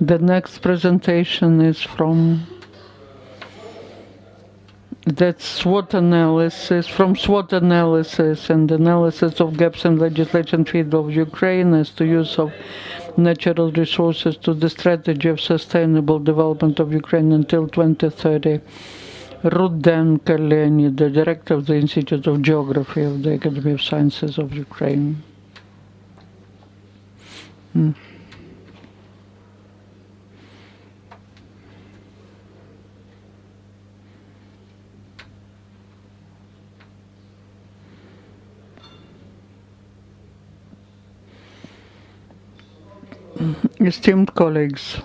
The next presentation is from SWOT analysis, and analysis of gaps in legislation field of Ukraine as to use of natural resources to the strategy of sustainable development of Ukraine until 2030. Rudenko Leonid, the director of the Institute of Geography of the Academy of Sciences of Ukraine. Esteemed colleagues,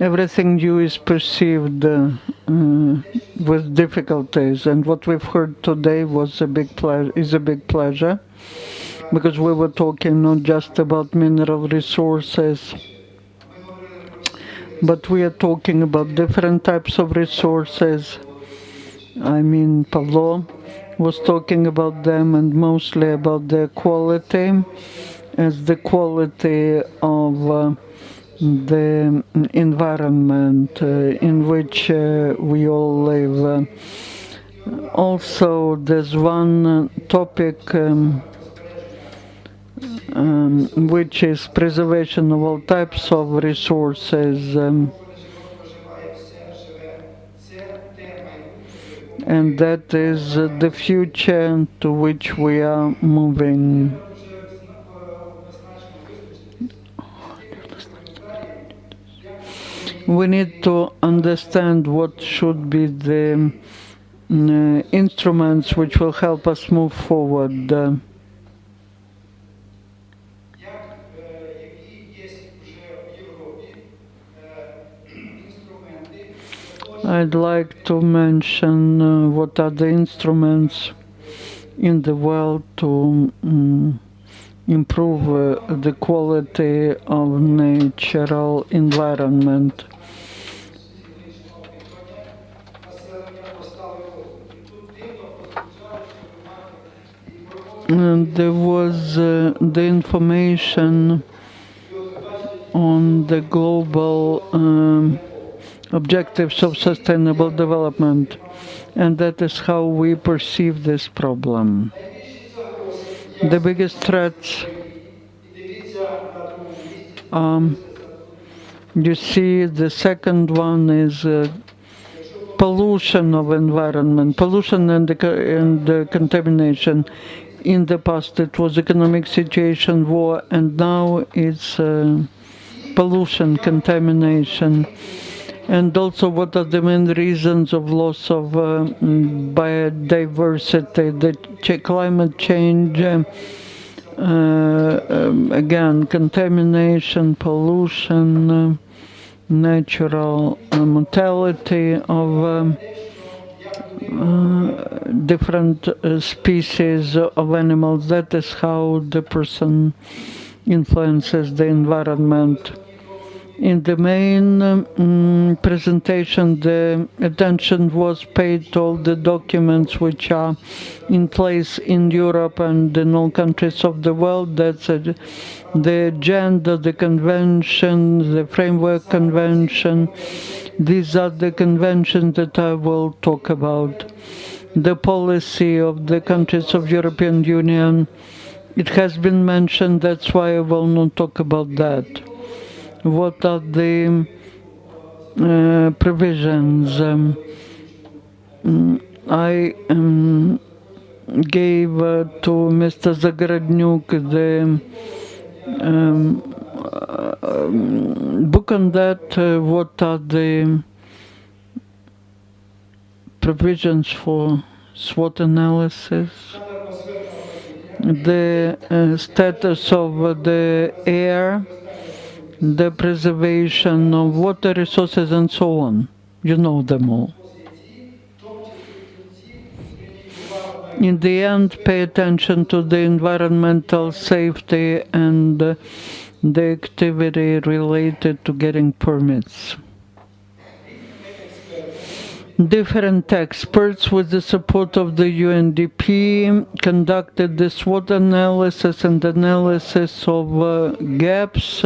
everything new is perceived with difficulties, and what we've heard today is a big pleasure, because we were talking not just about mineral resources, but we are talking about different types of resources. I mean, Pavlo was talking about them, and mostly about their quality, as the quality of the environment in which we all live. Also, there's one topic which is preservation of all types of resources, and that is the future to which we are moving. We need to understand what should be the instruments which will help us move forward. I'd like to mention what are the instruments in the world to improve the quality of natural environment. And there was the information on the global objectives of sustainable development, and that is how we perceive this problem. The biggest threats, you see, the second one is pollution of environment, pollution and the contamination. In the past it was economic situation, war, and now it's pollution, contamination. And also, what are the main reasons of loss of biodiversity? The climate change, again, contamination, pollution, natural mortality of different species of animals. That is how the person influences the environment. In the main presentation, the attention was paid to all the documents which are in place in Europe and in all countries of the world. That's the agenda, the convention, the framework convention. These are the conventions that I will talk about. The policy of the countries of European Union, it has been mentioned, that's why I will not talk about that. What are the provisions? I gave to Mr. Zagorodnyuk the book on that. What are the provisions for SWOT analysis? The status of the air, the preservation of water resources, and so on. You know them all. In the end, pay attention to the environmental safety and the activity related to getting permits. Different experts, with the support of the UNDP, conducted the SWOT analysis and analysis of gaps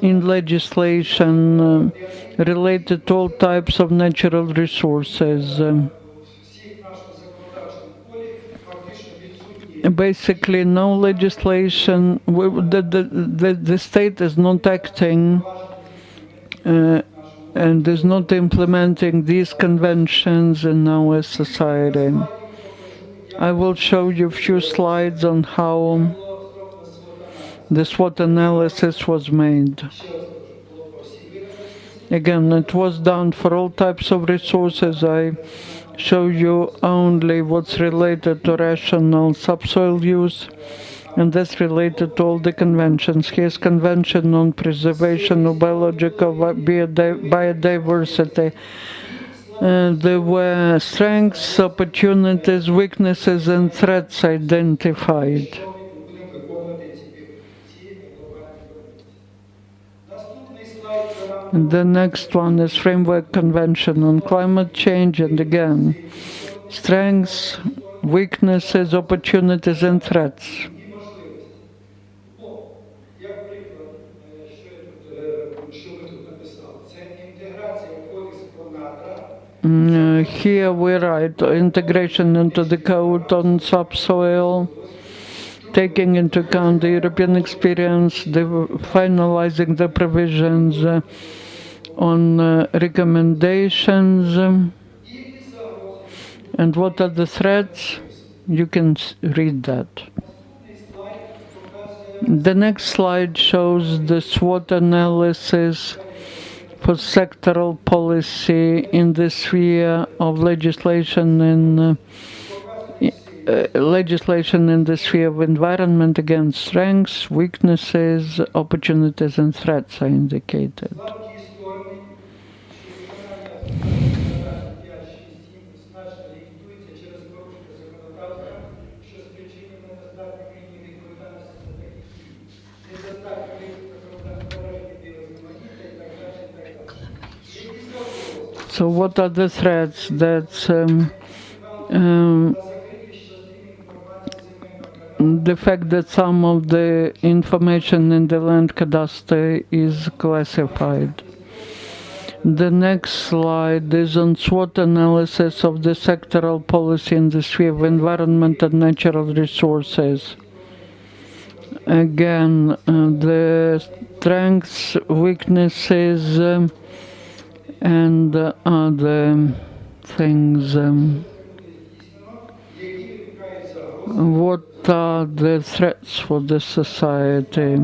in legislation related to all types of natural resources. Basically, no legislation, the state is not acting and is not implementing these conventions in our society. I will show you a few slides on how the SWOT analysis was made. Again, it was done for all types of resources. I show you only what's related to rational subsoil use, and that's related to all the conventions. Here's Convention on Preservation of Biological Biodiversity. There were strengths, opportunities, weaknesses, and threats identified. And the next one is Framework Convention on Climate Change, and again, strengths, weaknesses, opportunities, and threats. Here we write integration into the code on subsoil, taking into account the European experience, finalizing the provisions on recommendations. And what are the threats? You can read that. The next slide shows the SWOT analysis for sectoral policy in the sphere of legislation in the sphere of environment. Again, strengths, weaknesses, opportunities, and threats are indicated. So what are the threats? That's the fact that some of the information in the land cadastre is classified. The next slide is on SWOT analysis of the sectoral policy in the sphere of environment and natural resources. Again, the strengths, weaknesses, and other things. What are the threats for the society?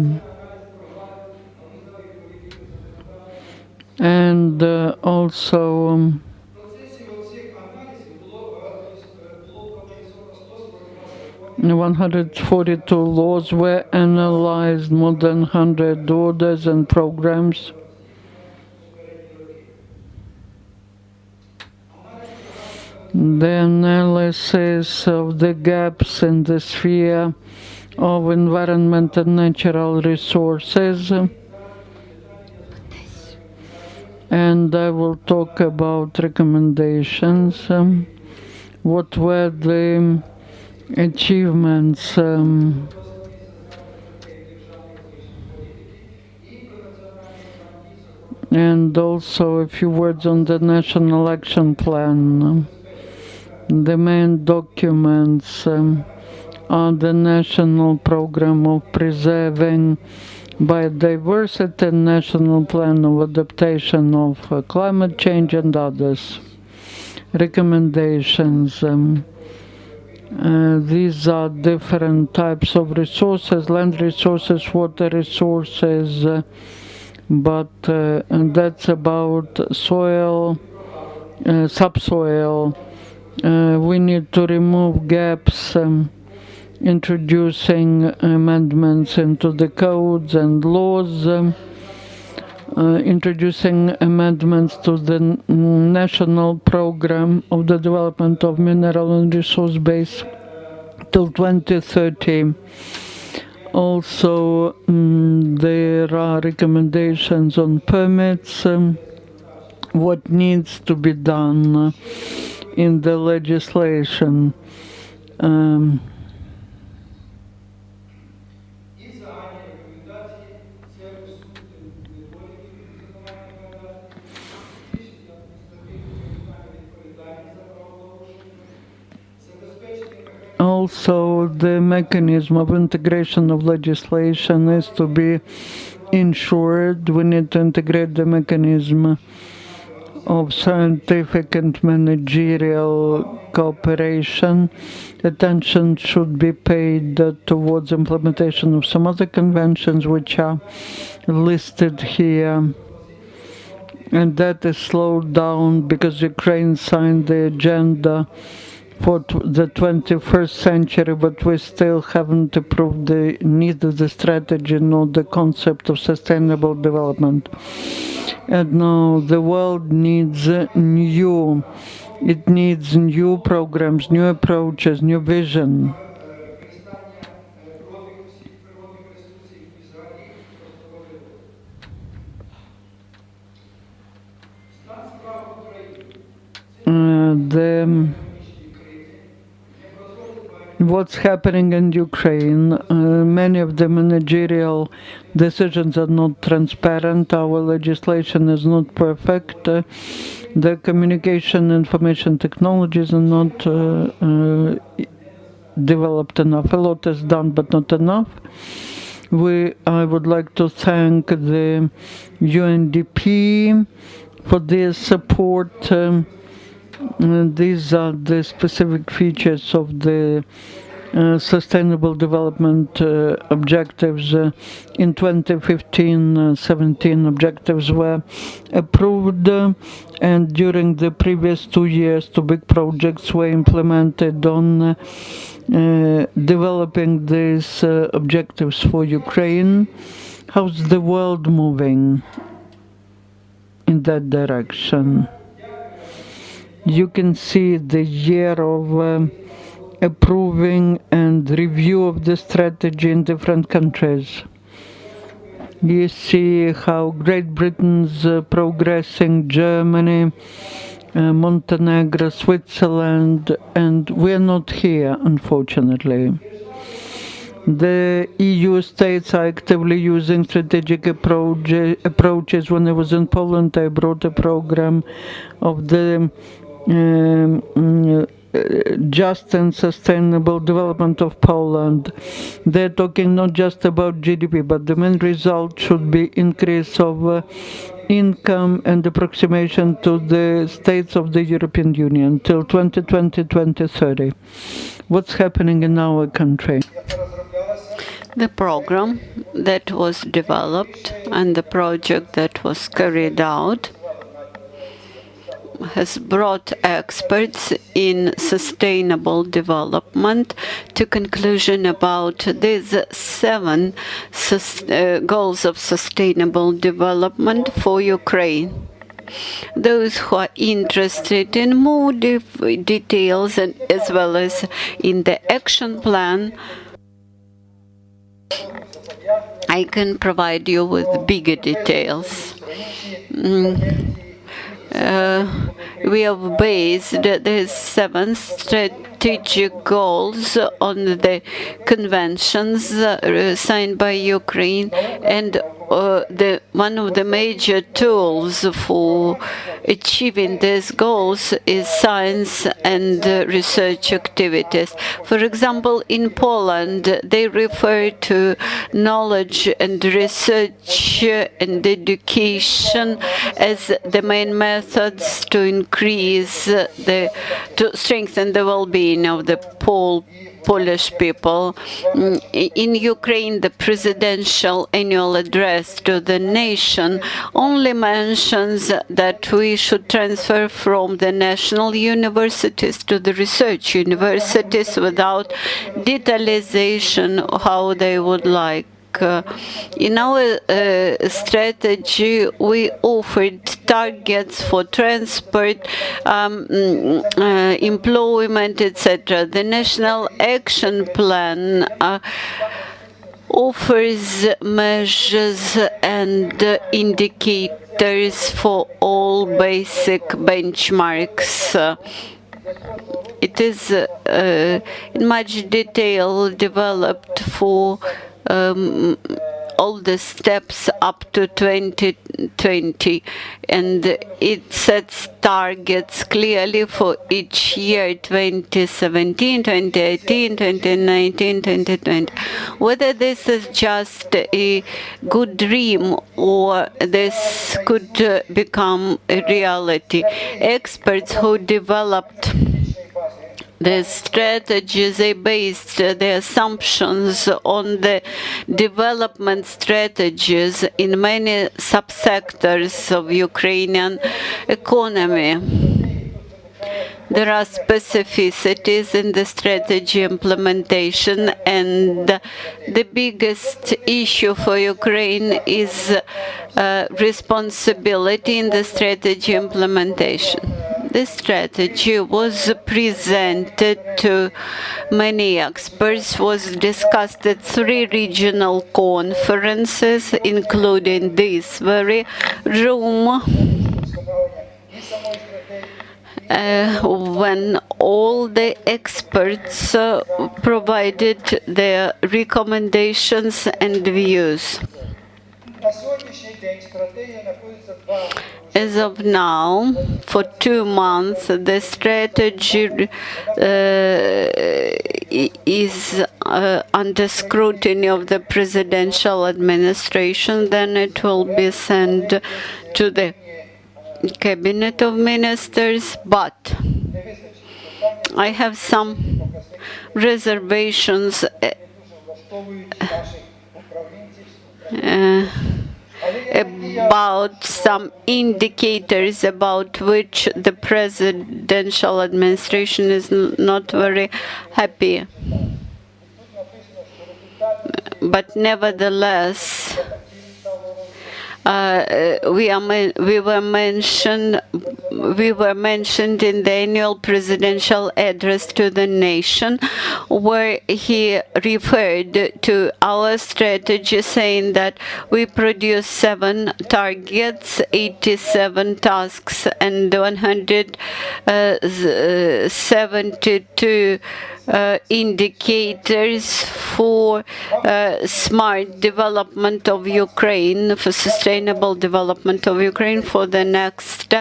And also 142 laws were analyzed, more than 100 orders and programs. The analysis of the gaps in the sphere of environment and natural resources. And I will talk about recommendations. What were the achievements? And also a few words on the National Action Plan. The main documents are the National Program of Preserving Biodiversity, National Plan of Adaptation of Climate Change, and others. Recommendations. These are different types of resources, land resources, water resources, but that's about soil, subsoil. We need to remove gaps, introducing amendments into the codes and laws, introducing amendments to the National Program of the Development of Mineral and Resource Base till 2030. Also, there are recommendations on permits, what needs to be done in the legislation. also the mechanism of integration of legislation is to be ensured. We need to integrate the mechanism of scientific and managerial cooperation. Attention should be paid towards implementation of some other conventions which are listed here. And that is slowed down because Ukraine signed the agenda for the 21st century, but we still haven't approved neither the strategy nor the concept of sustainable development. And now the world needs it needs new programs, new approaches, new vision. What's happening in Ukraine, many of the managerial decisions are not transparent, our legislation is not perfect, the communication information technologies are not developed enough. A lot is done but not enough. I would like to thank the UNDP for their support. These are the specific features of the Sustainable Development Objectives. In 2015-17 objectives were approved, and during the previous 2 years, 2 big projects were implemented on developing these objectives for Ukraine. How's the world moving in that direction? You can see the year of approving and review of the strategy in different countries. You see how Great Britain's progressing, Germany, Montenegro, Switzerland, and we're not here, unfortunately. The EU states are actively using strategic approaches. When I was in Poland, I brought a program of the just and sustainable development of Poland. They're talking not just about GDP, but the main result should be increase of income and approximation to the states of the European Union till 2020-2030. What's happening in our country? The program that was developed and the project that was carried out has brought experts in sustainable development to conclusion about these 7 goals of sustainable development for Ukraine. Those who are interested in more details and as well as in the action plan, I can provide you with bigger details. We have based the 7 strategic goals on the conventions signed by Ukraine, and one of the major tools for achieving these goals is science and research activities. For example, in Poland, they refer to knowledge and research and education as the main methods to strengthen the well-being of the Polish people. In Ukraine, the presidential annual address to the nation only mentions that we should transfer from the national universities to the research universities without detailization how they would like. In our strategy, we offered targets for transport, employment, etc. The National Action Plan offers measures and indicators for all basic benchmarks. It is in much detail developed for all the steps up to 2020 2020, and it sets targets clearly for each year: 2017, 2018, 2019, 2020. Whether this is just a good dream or this could become a reality. Experts who developed the strategies, they based their assumptions on the development strategies in many subsectors of Ukrainian economy. There are specificities in the strategy implementation, and the biggest issue for Ukraine is responsibility in the strategy implementation. This strategy was presented to many experts, was discussed at 3 regional conferences, including this very room, when all the experts provided their recommendations and views. As of now, for 2 months, the strategy is under scrutiny of the presidential administration. Then it will be sent to the cabinet of ministers, but I have some reservations about some indicators about which the presidential administration is not very happy. But nevertheless, we were mentioned in the annual presidential address to the nation, where he referred to our strategy, saying that we produce 7 targets, 87 tasks, and 172 indicators for smart development of Ukraine, for sustainable development of Ukraine for the next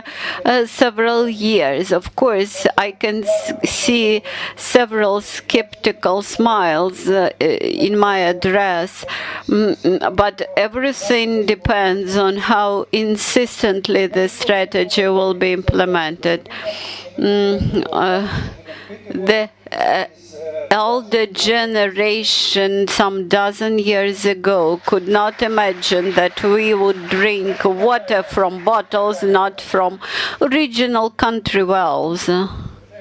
several years. Of course, I can see several skeptical smiles in my address, but everything depends on how insistently the strategy will be implemented. The elder generation some dozen years ago could not imagine that we would drink water from bottles, not from original country wells.